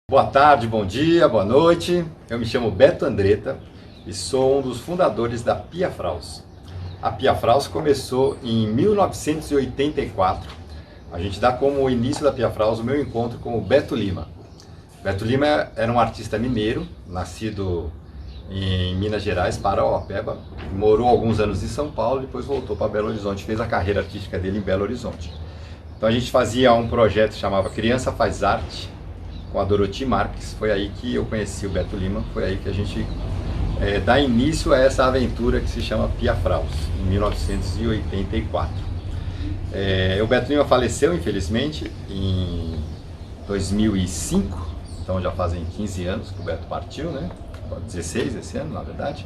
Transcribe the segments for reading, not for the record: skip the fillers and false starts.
Boa tarde, bom dia, boa noite. Eu me chamo Beto Andretta e sou um dos fundadores da Pia Fraus. A Pia Fraus começou em 1984. A gente dá como início da Pia Fraus o meu encontro com o Beto Lima. Beto Lima era um artista mineiro, nascido em Minas Gerais, Parauapebas. Morou alguns anos em São Paulo, depois voltou para Belo Horizonte, fez a carreira artística dele em Belo Horizonte. Então a gente fazia um projeto que chamava Criança Faz Arte, com a Doroti Marques. Foi aí que eu conheci o Beto Lima, foi aí que a gente dá início a essa aventura que se chama Pia Fraus, em 1984. O Beto Lima faleceu, infelizmente, em 2005, então já fazem 15 anos que o Beto partiu, né? 16 esse ano, na verdade.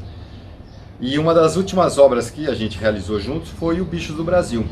E uma das últimas obras que a gente realizou juntos foi o Bichos do Brasil.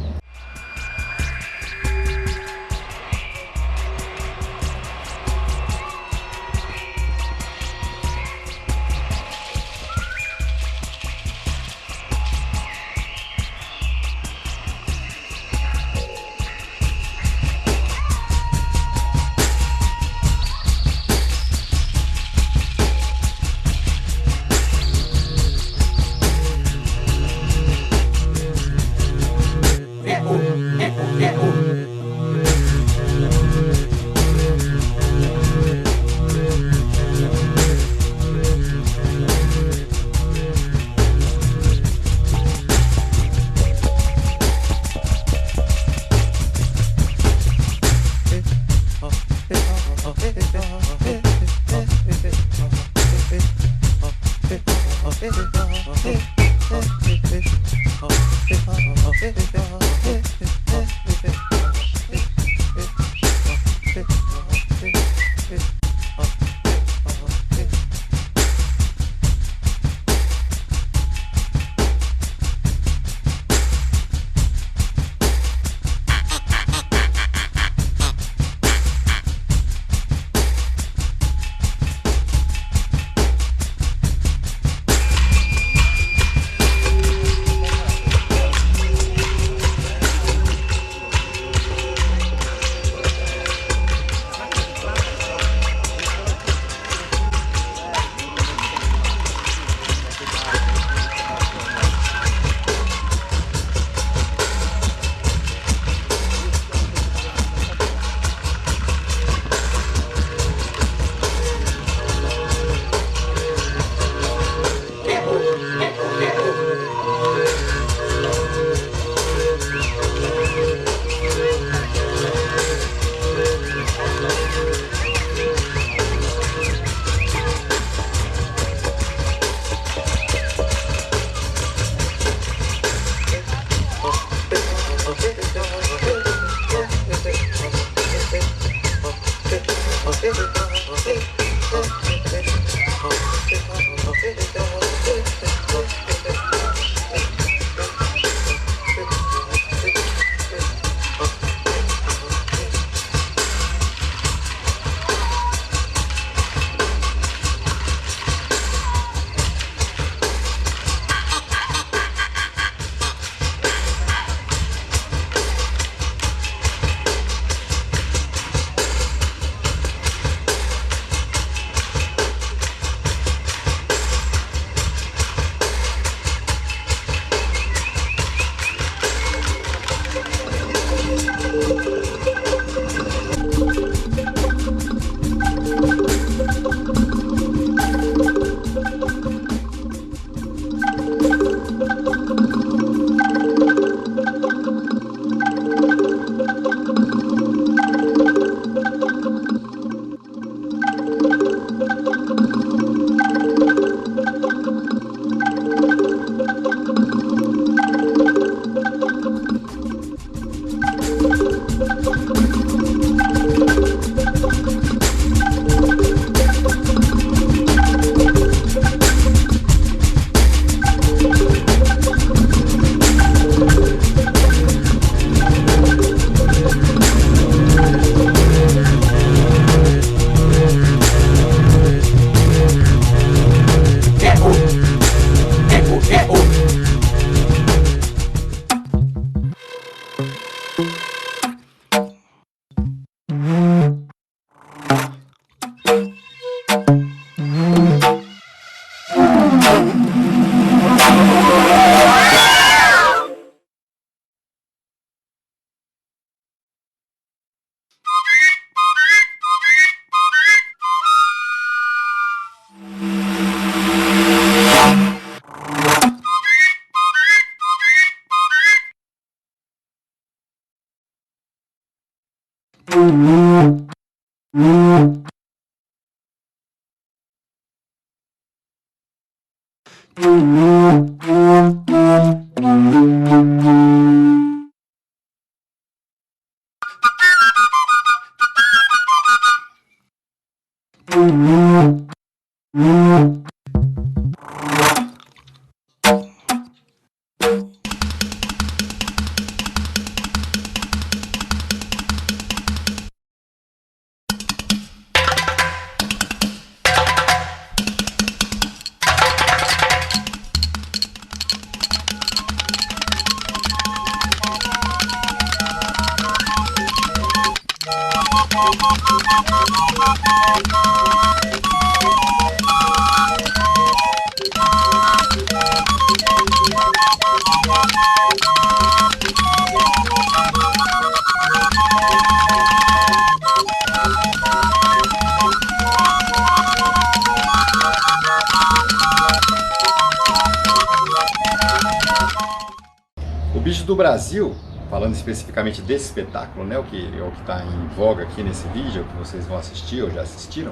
O Bicho do Brasil, falando especificamente desse espetáculo, né, o que está em voga aqui nesse vídeo, que vocês vão assistir ou já assistiram,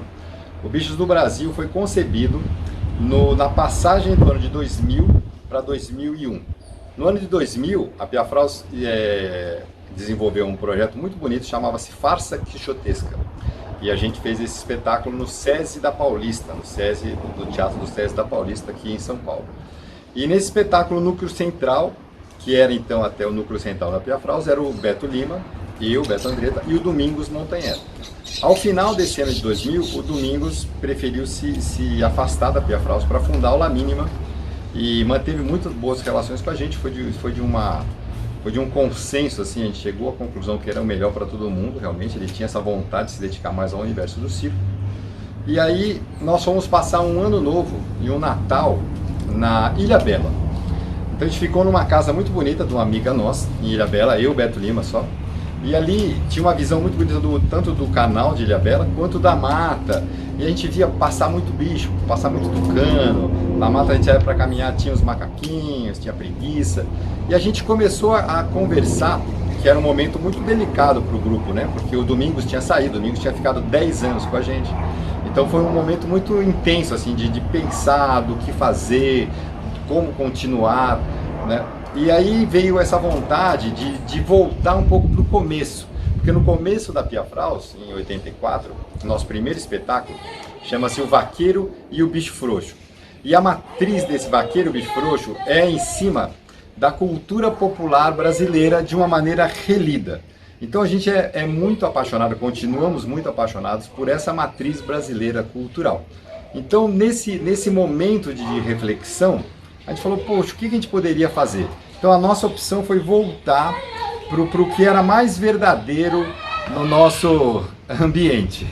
o Bichos do Brasil foi concebido na passagem do ano de 2000 para 2001. No ano de 2000, a Piafraus desenvolveu um projeto muito bonito, chamava-se Farsa Quixotesca. E a gente fez esse espetáculo no SESI da Paulista, no SESI, do Teatro do SESI da Paulista, aqui em São Paulo. E nesse espetáculo, o núcleo central, que era então até o núcleo central da Piafraus, era o Beto Lima, eu, Beto Andretta, e o Domingos Montanher. Ao final desse ano de 2000, o Domingos preferiu se afastar da Piafraus para fundar o La Mínima e manteve muitas boas relações com a gente. Foi de um consenso, assim, a gente chegou à conclusão que era o melhor para todo mundo, realmente. Ele tinha essa vontade de se dedicar mais ao universo do circo. E aí nós fomos passar um ano novo e um Natal na Ilhabela. Então a gente ficou numa casa muito bonita de uma amiga nossa, em Ilhabela, eu, Beto Lima só. E ali tinha uma visão muito bonita tanto do canal de Ilhabela quanto da mata. E a gente via passar muito bicho, passar muito tucano. Na mata a gente ia para caminhar, tinha os macaquinhos, tinha preguiça. E a gente começou a conversar, que era um momento muito delicado para o grupo, né? Porque o Domingos tinha saído, o Domingos tinha ficado 10 anos com a gente. Então foi um momento muito intenso, assim, de pensar do que fazer, como continuar, né? E aí veio essa vontade de voltar um pouco para o começo, porque no começo da Piafraus, em 84, nosso primeiro espetáculo, chama-se O Vaqueiro e o Bicho Frouxo. E a matriz desse Vaqueiro e o Bicho Frouxo é em cima da cultura popular brasileira de uma maneira relida. Então a gente é muito apaixonado, continuamos muito apaixonados por essa matriz brasileira cultural. Então nesse momento de reflexão, a gente falou, poxa, o que a gente poderia fazer? Então a nossa opção foi voltar para o que era mais verdadeiro no nosso ambiente.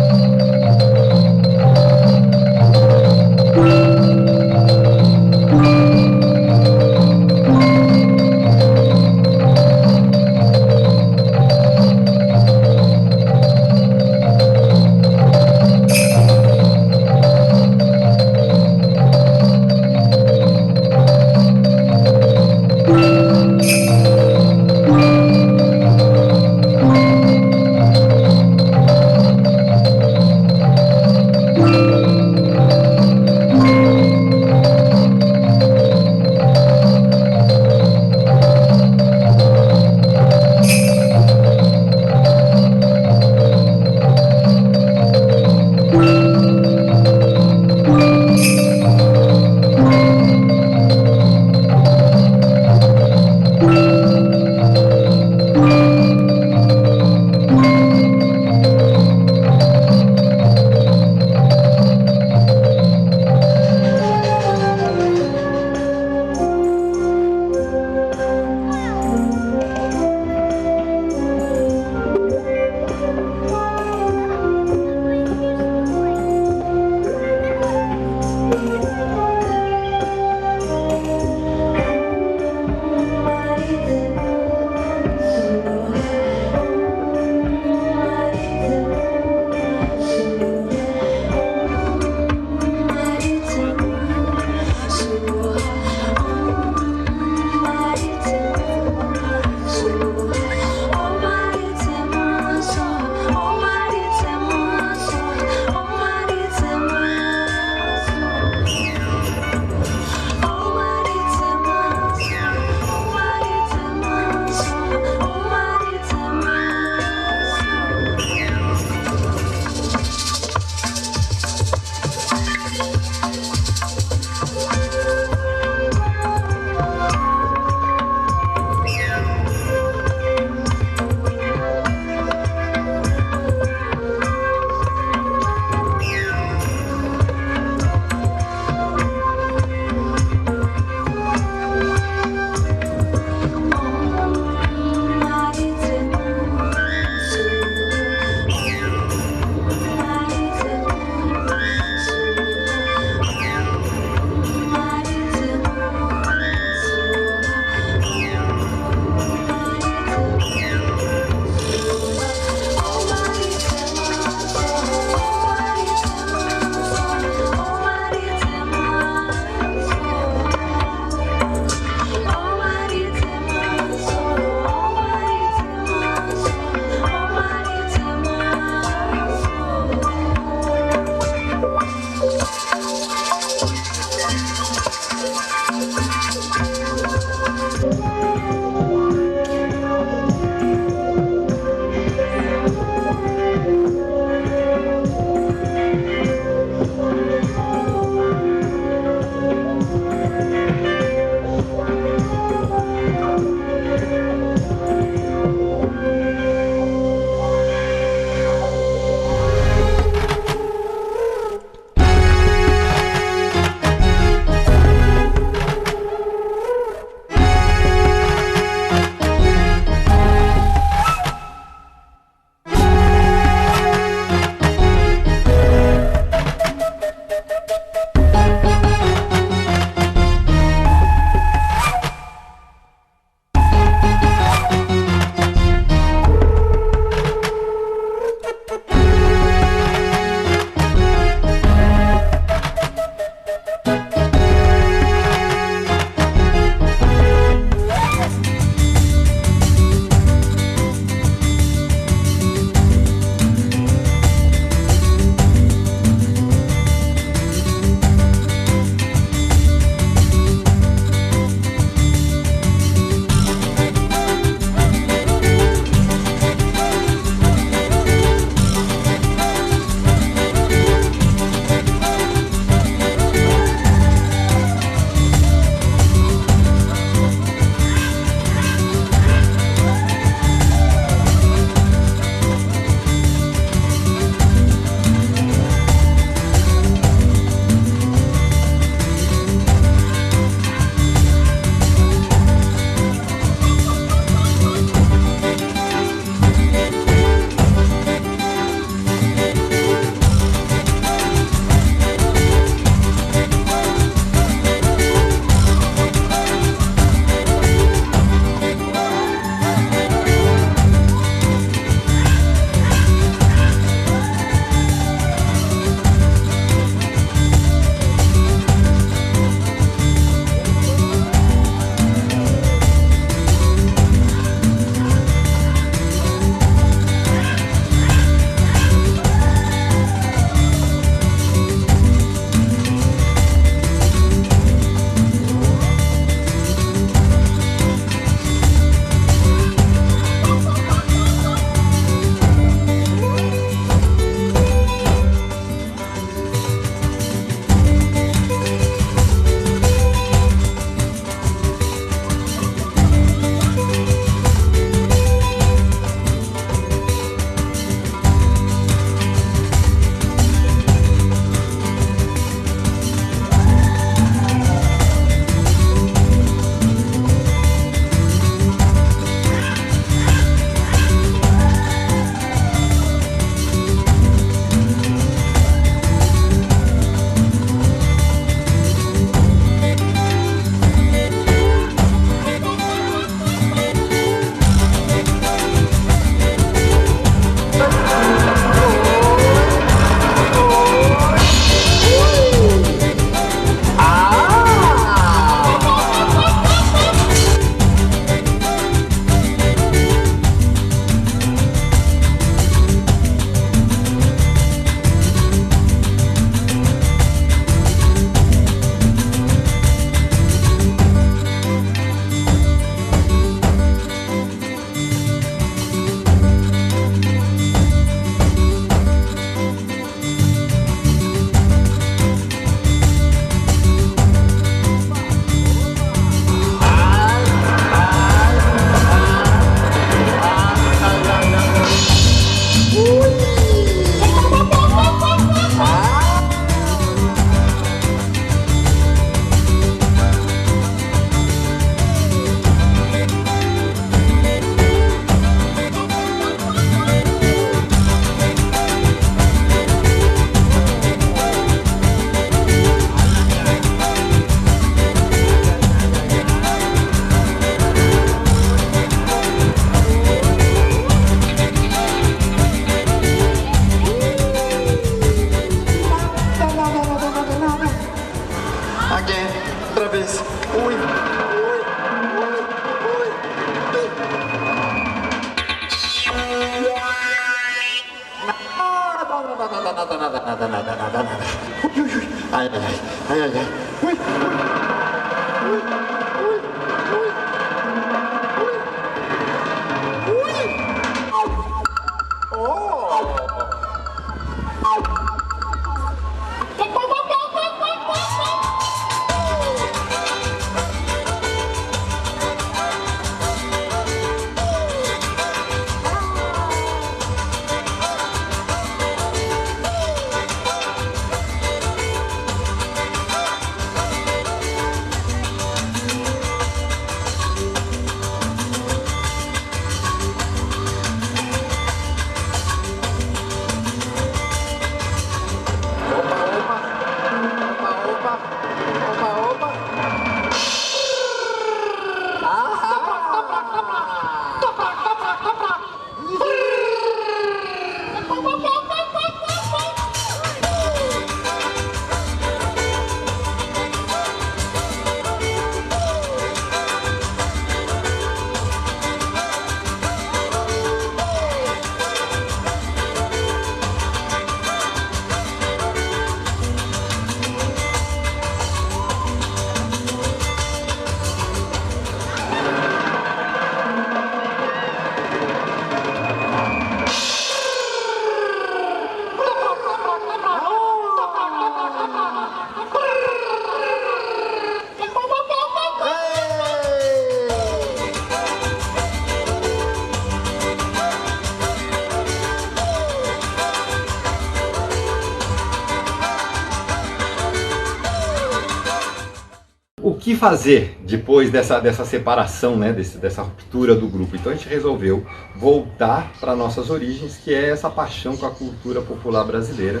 que fazer depois dessa separação, né, dessa ruptura do grupo? Então a gente resolveu voltar para nossas origens, que é essa paixão com a cultura popular brasileira,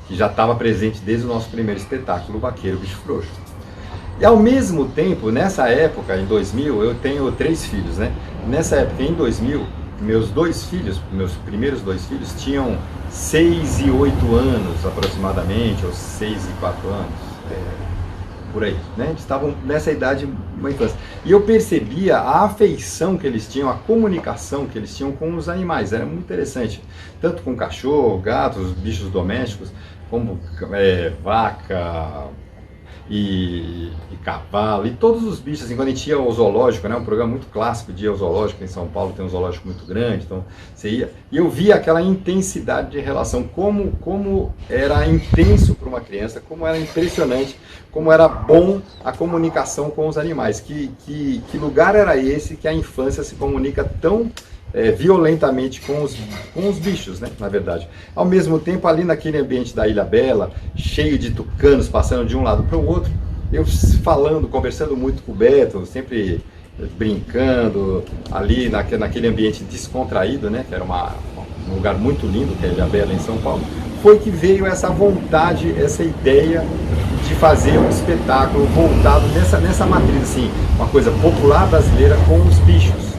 que já estava presente desde o nosso primeiro espetáculo, o Vaqueiro Bicho Frouxo. E ao mesmo tempo, nessa época, em 2000, eu tenho 3 filhos, né? Nessa época, em 2000, meus 2 filhos, meus primeiros 2 filhos, tinham 6 e 8 anos aproximadamente, ou 6 e 4 anos, por aí, né? Eles estavam nessa idade, uma infância. E eu percebia a afeição que eles tinham, a comunicação que eles tinham com os animais, era muito interessante. Tanto com cachorro, gatos, bichos domésticos, como vaca, e cavalo, e todos os bichos, assim, quando a gente ia ao zoológico, né, um programa muito clássico de ir ao zoológico, em São Paulo tem um zoológico muito grande, então você ia, e eu via aquela intensidade de relação, como era intenso para uma criança, como era impressionante, como era bom a comunicação com os animais, que lugar era esse que a infância se comunica tão violentamente com os bichos, né, na verdade. Ao mesmo tempo, ali naquele ambiente da Ilha Bela, cheio de tucanos passando de um lado para o outro, eu falando, conversando muito com o Beto, sempre brincando, ali naquele ambiente descontraído, né, que era um lugar muito lindo, que é a Ilha Bela, em São Paulo, foi que veio essa vontade, essa ideia de fazer um espetáculo voltado nessa matriz, assim, uma coisa popular brasileira com os bichos.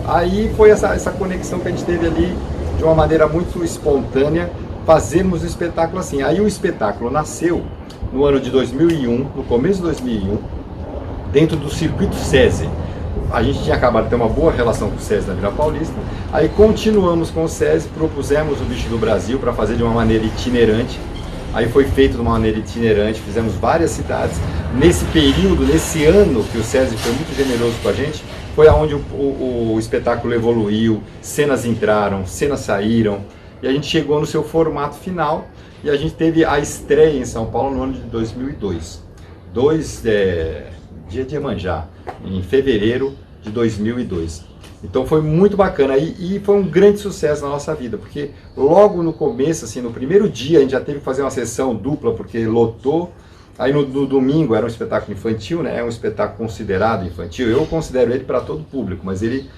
Aí foi essa conexão que a gente teve ali, de uma maneira muito espontânea, fazermos o espetáculo assim. Aí o espetáculo nasceu no ano de 2001, no começo de 2001, dentro do Circuito SESI. A gente tinha acabado de ter uma boa relação com o SESI na Vila Paulista, aí continuamos com o SESI, propusemos o Bicho do Brasil para fazer de uma maneira itinerante. Aí foi feito de uma maneira itinerante, fizemos várias cidades. Nesse período, nesse ano que o SESI foi muito generoso com a gente, foi aonde o espetáculo evoluiu, cenas entraram, cenas saíram, e a gente chegou no seu formato final, e a gente teve a estreia em São Paulo no ano de 2002. Dia de Iemanjá, em fevereiro de 2002. Então foi muito bacana e foi um grande sucesso na nossa vida, porque logo no começo, assim, no primeiro dia, a gente já teve que fazer uma sessão dupla, porque lotou. Aí no domingo era um espetáculo infantil, né? É um espetáculo considerado infantil. Eu considero ele para todo público, mas ele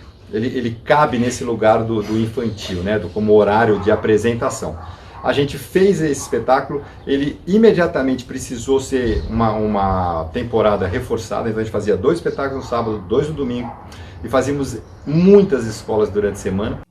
cabe nesse lugar do infantil, né? Como horário de apresentação. A gente fez esse espetáculo, ele imediatamente precisou ser uma temporada reforçada, então a gente fazia 2 espetáculos no sábado, 2 no domingo, e fazíamos muitas escolas durante a semana.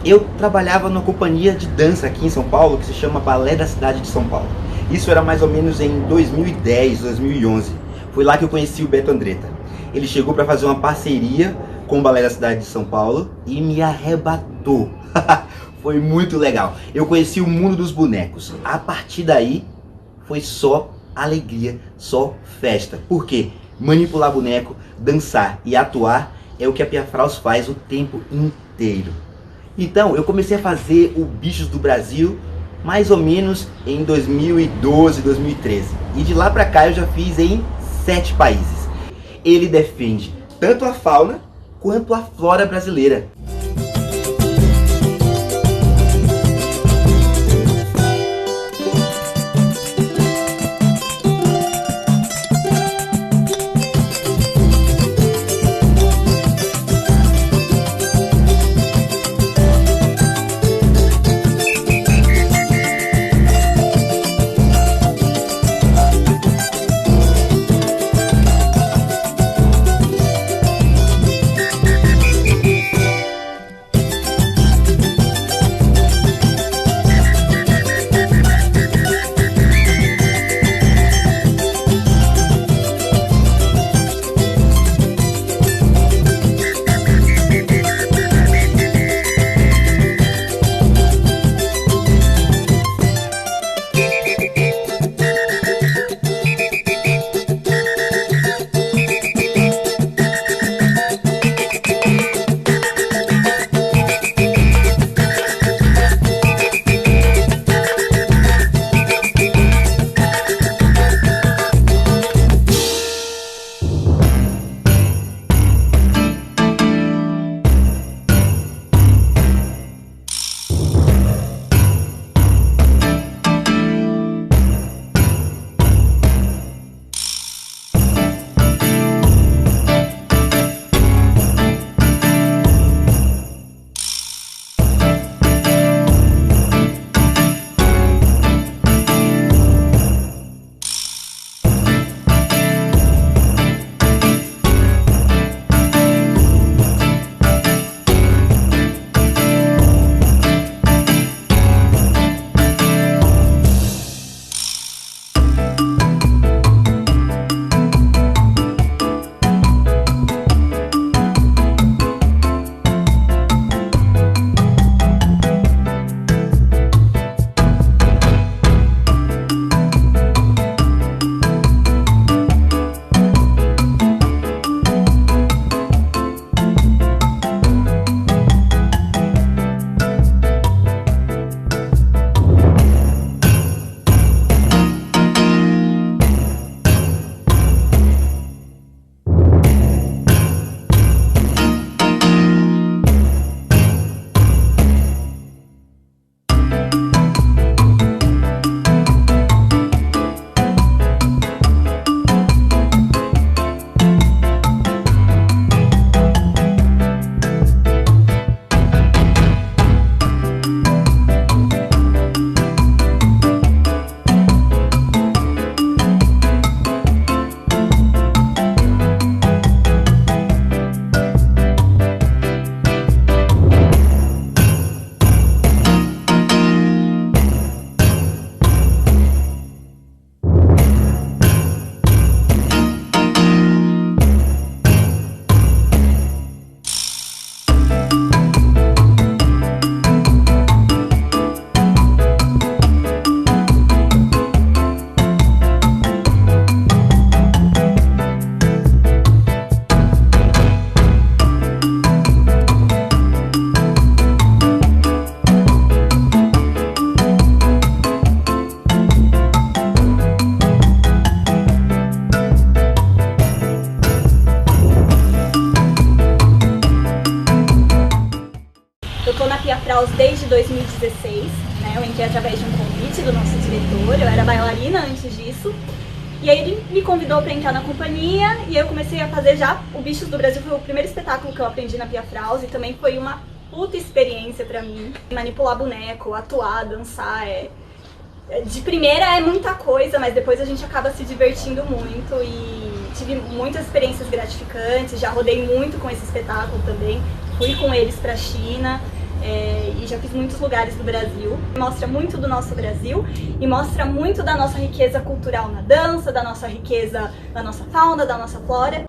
Eu trabalhava numa companhia de dança aqui em São Paulo, que se chama Balé da Cidade de São Paulo. Isso era mais ou menos em 2010, 2011. Foi lá que eu conheci o Beto Andretta. Ele chegou para fazer uma parceria com o Balé da Cidade de São Paulo e me arrebatou. Foi muito legal. Eu conheci o mundo dos bonecos. A partir daí, foi só alegria, só festa. Por quê? Manipular boneco, dançar e atuar é o que a Pia Fraus faz o tempo inteiro. Então, eu comecei a fazer o Bichos do Brasil mais ou menos em 2012, 2013. E de lá pra cá eu já fiz em 7 países. Ele defende tanto a fauna quanto a flora brasileira. Pia Fraus desde 2016, né? Eu entrei através de um convite do nosso diretor, eu era bailarina antes disso. E aí ele me convidou para entrar na companhia e eu comecei a fazer já o Bichos do Brasil, foi o primeiro espetáculo que eu aprendi na Pia Fraus e também foi uma puta experiência pra mim. Manipular boneco, atuar, dançar, de primeira é muita coisa, mas depois a gente acaba se divertindo muito e tive muitas experiências gratificantes, já rodei muito com esse espetáculo também, fui com eles pra China. E já fiz muitos lugares do Brasil. Mostra muito do nosso Brasil e mostra muito da nossa riqueza cultural na dança, da nossa riqueza, da nossa fauna, da nossa flora.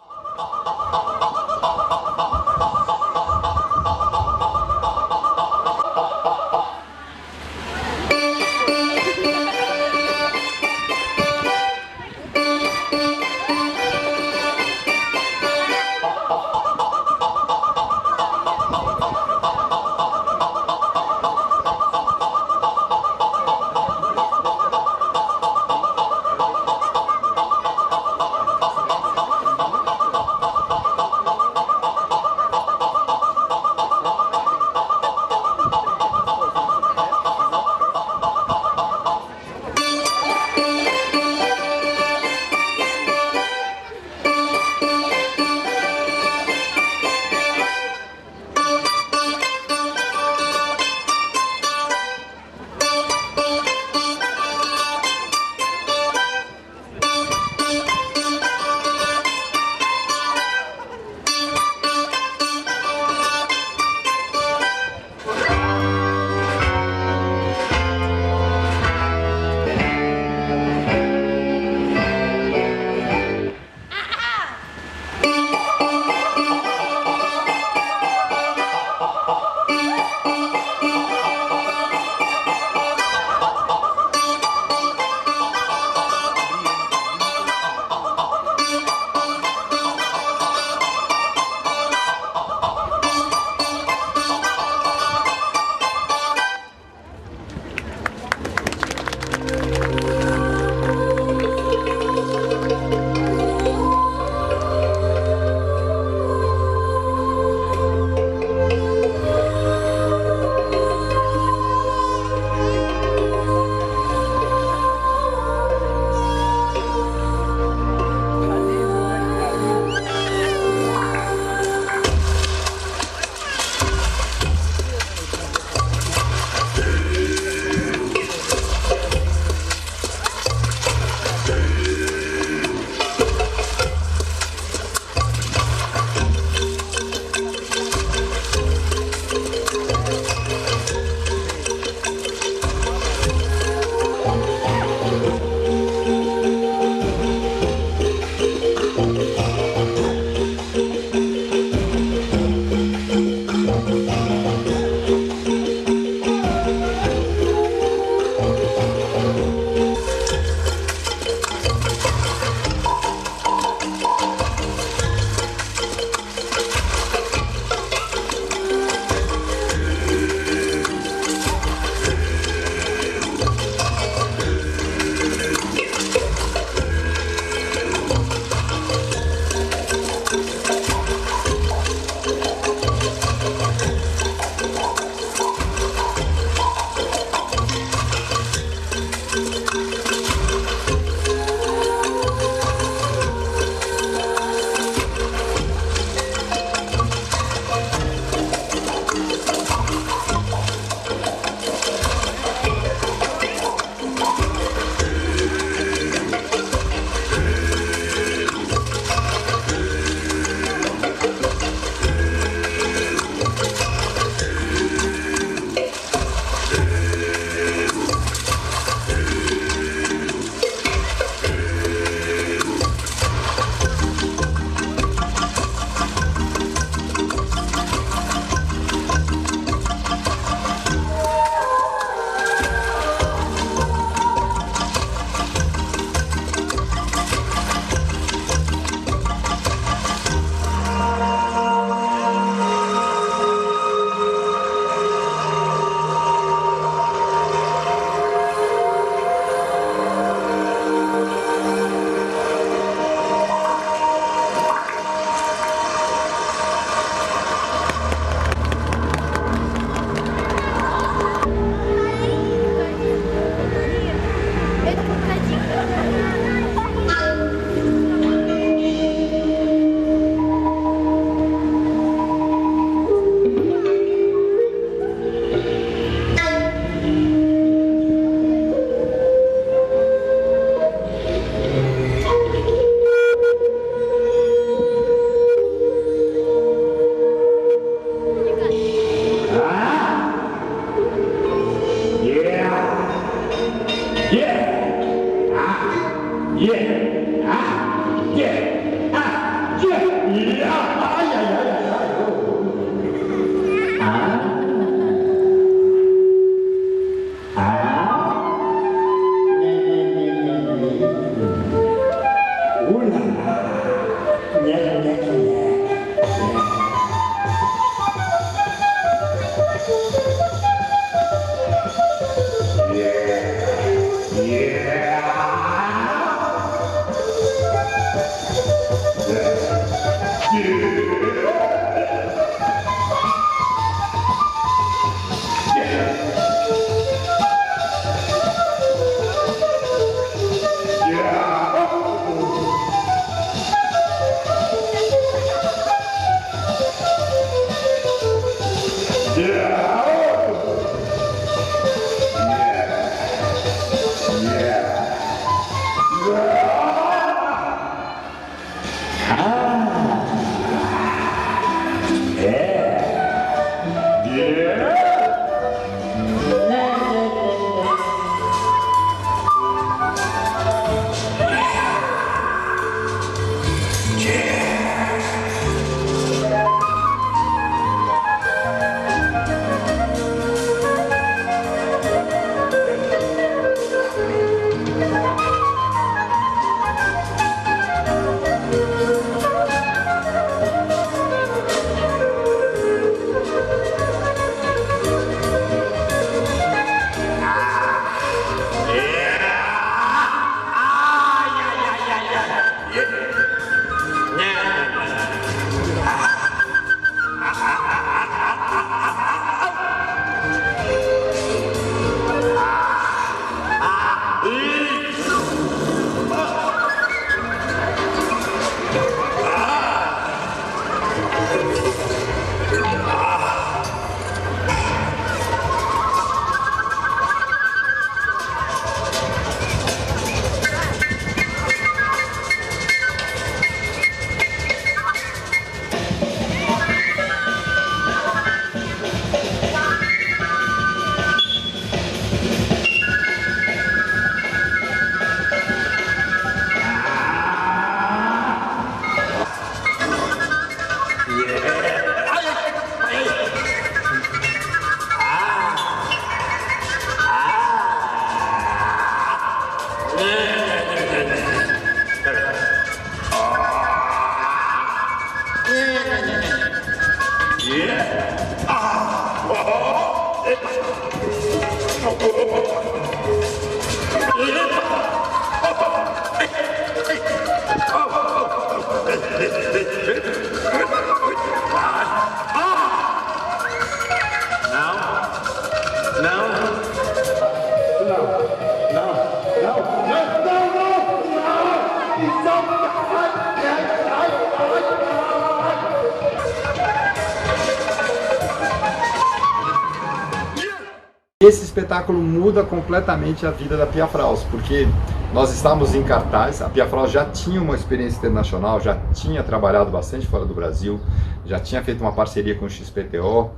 Esse espetáculo muda completamente a vida da Pia Fraus, porque nós estávamos em cartaz, a Pia Fraus já tinha uma experiência internacional, já tinha trabalhado bastante fora do Brasil, já tinha feito uma parceria com o XPTO,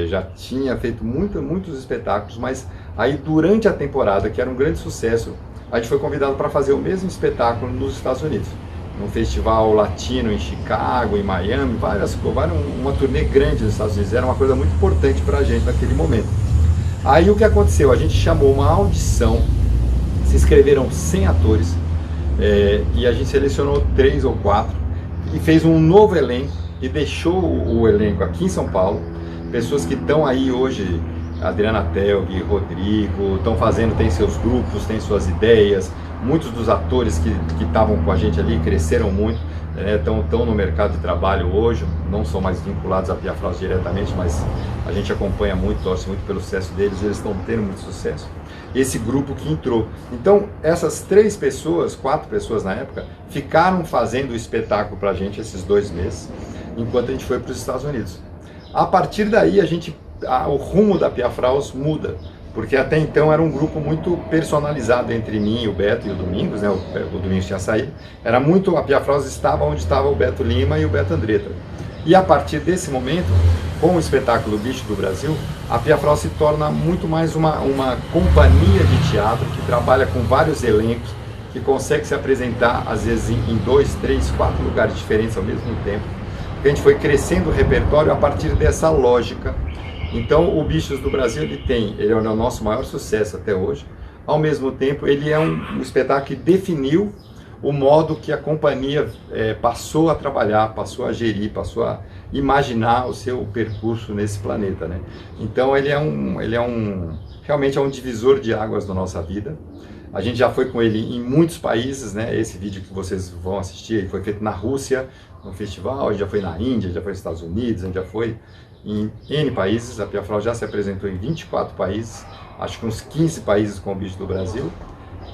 já tinha feito muitos espetáculos, mas aí durante a temporada, que era um grande sucesso, a gente foi convidado para fazer o mesmo espetáculo nos Estados Unidos, num festival latino em Chicago, em Miami, uma turnê grande nos Estados Unidos, era uma coisa muito importante para a gente naquele momento. Aí o que aconteceu? A gente chamou uma audição, se inscreveram 100 atores e a gente selecionou 3 ou 4 e fez um novo elenco e deixou o elenco aqui em São Paulo, pessoas que estão aí hoje, Adriana Telg, Rodrigo, estão fazendo, tem seus grupos, tem suas ideias, muitos dos atores que estavam com a gente ali cresceram muito, estão no mercado de trabalho hoje, não são mais vinculados à Pia Fraus diretamente, mas a gente acompanha muito, torce muito pelo sucesso deles, eles estão tendo muito sucesso. Esse grupo que entrou. Então, essas 3 pessoas, 4 pessoas na época, ficaram fazendo o espetáculo pra gente esses 2 meses, enquanto a gente foi para os Estados Unidos. A partir daí, o rumo da Pia Fraus muda, porque até então era um grupo muito personalizado entre mim, o Beto e o Domingos, né? O Domingos tinha saído. Era muito, a Pia Fraus estava onde estava o Beto Lima e o Beto Andretta. E a partir desse momento, com o espetáculo Bicho do Brasil, a Pia Fraus se torna muito mais uma companhia de teatro que trabalha com vários elencos, que consegue se apresentar às vezes em 2, 3, 4 lugares diferentes ao mesmo tempo. Porque a gente foi crescendo o repertório a partir dessa lógica. Então o Bichos do Brasil ele é o nosso maior sucesso até hoje. Ao mesmo tempo ele é um espetáculo que definiu o modo que a companhia passou a trabalhar, passou a gerir, passou a imaginar o seu percurso nesse planeta, né? Então realmente é um divisor de águas da nossa vida. A gente já foi com ele em muitos países, né? Esse vídeo que vocês vão assistir foi feito na Rússia, no festival, a gente já foi na Índia, já foi nos Estados Unidos, a gente já foi em N países. A Pia Fraus já se apresentou em 24 países, acho que uns 15 países com o Bicho do Brasil.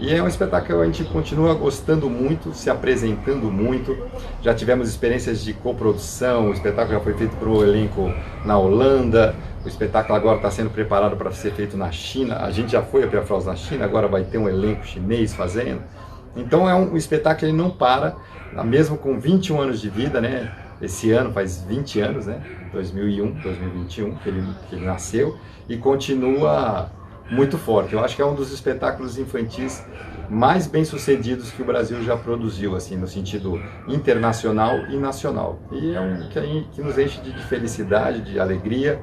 E é um espetáculo que a gente continua gostando muito, se apresentando muito. Já tivemos experiências de coprodução, o espetáculo já foi feito para o elenco na Holanda, o espetáculo agora está sendo preparado para ser feito na China. A gente já foi a Pia Fraus na China, agora vai ter um elenco chinês fazendo. Então é um espetáculo que ele não para, mesmo com 21 anos de vida, né? Esse ano faz 20 anos, né? 2021, que ele nasceu, e continua muito forte. Eu acho que é um dos espetáculos infantis mais bem sucedidos que o Brasil já produziu, assim, no sentido internacional e nacional. E é um que nos enche de felicidade, de alegria.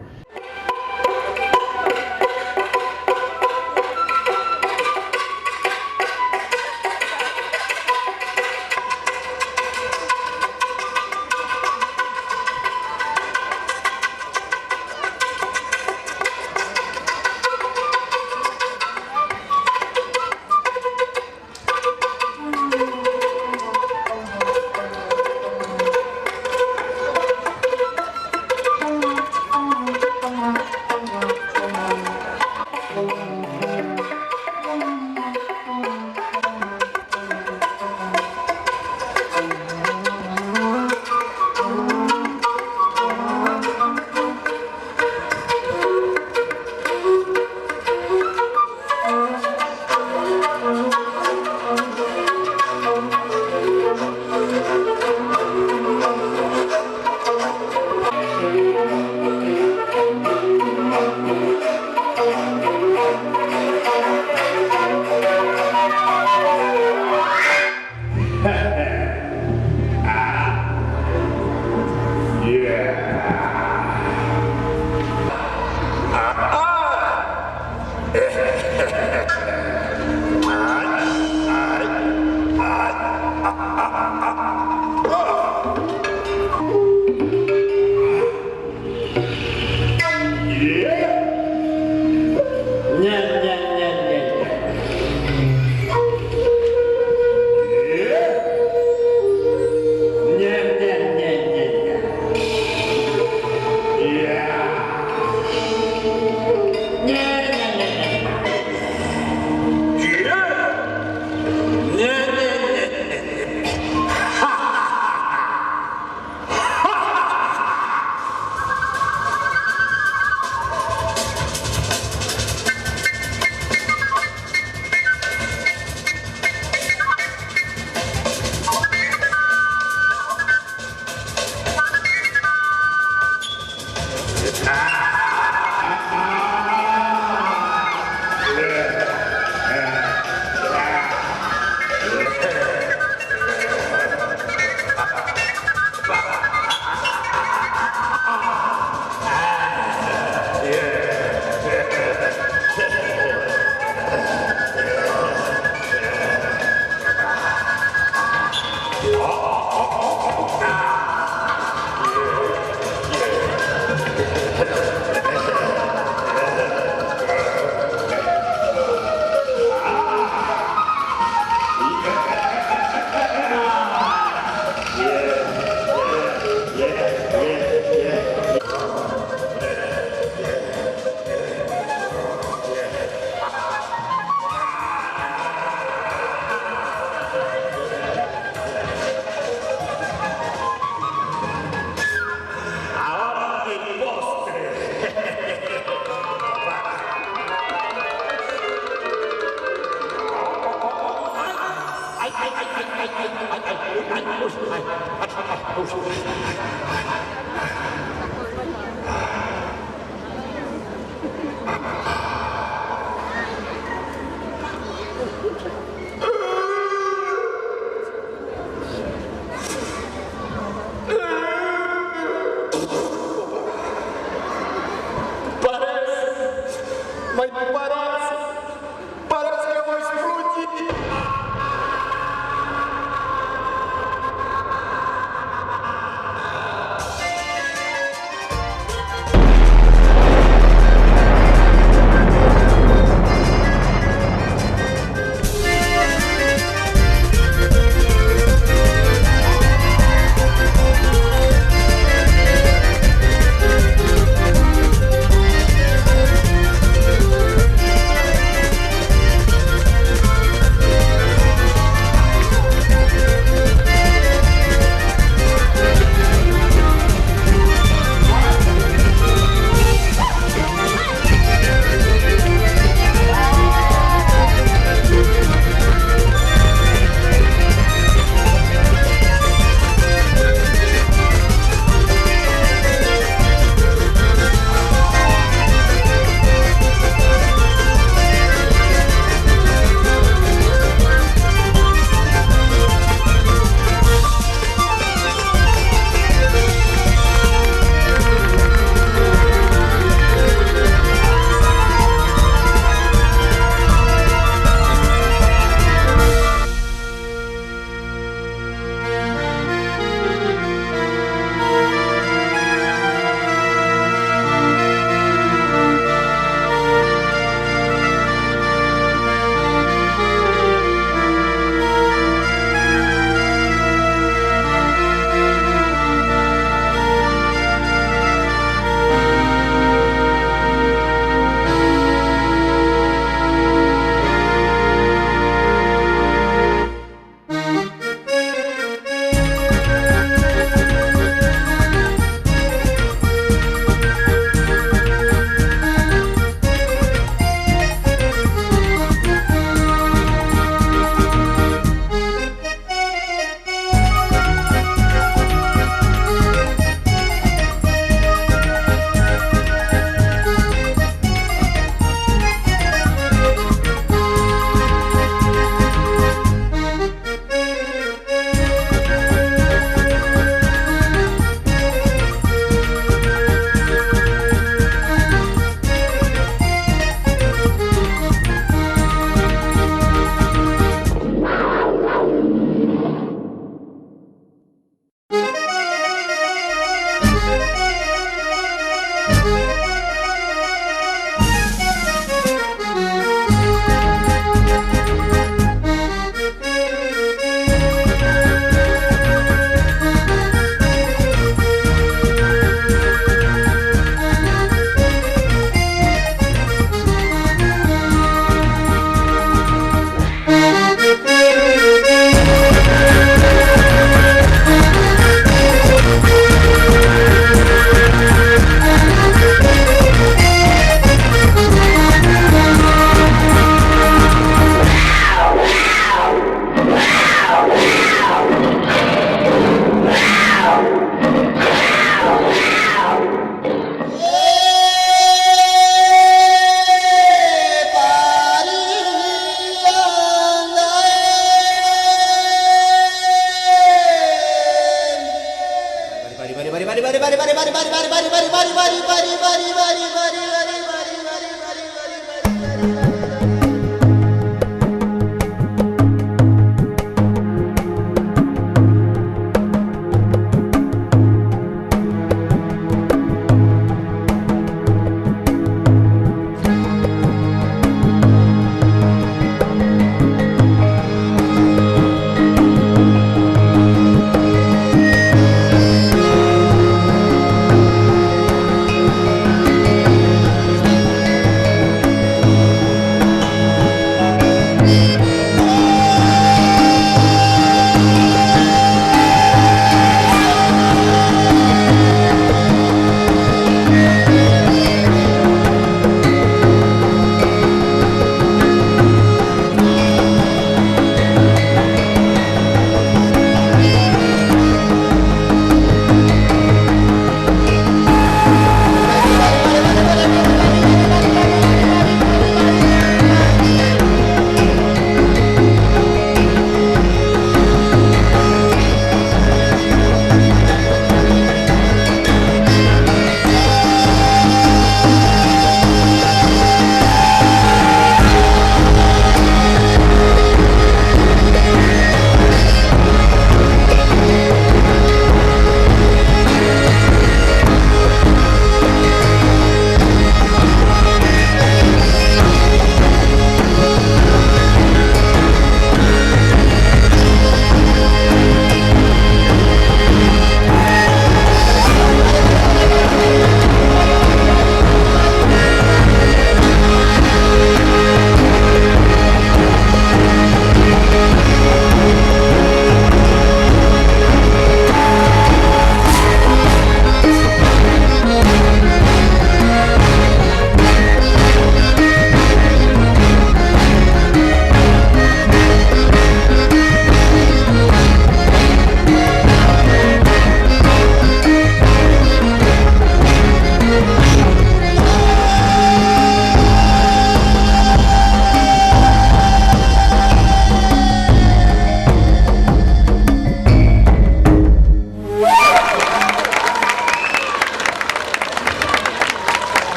Mas parece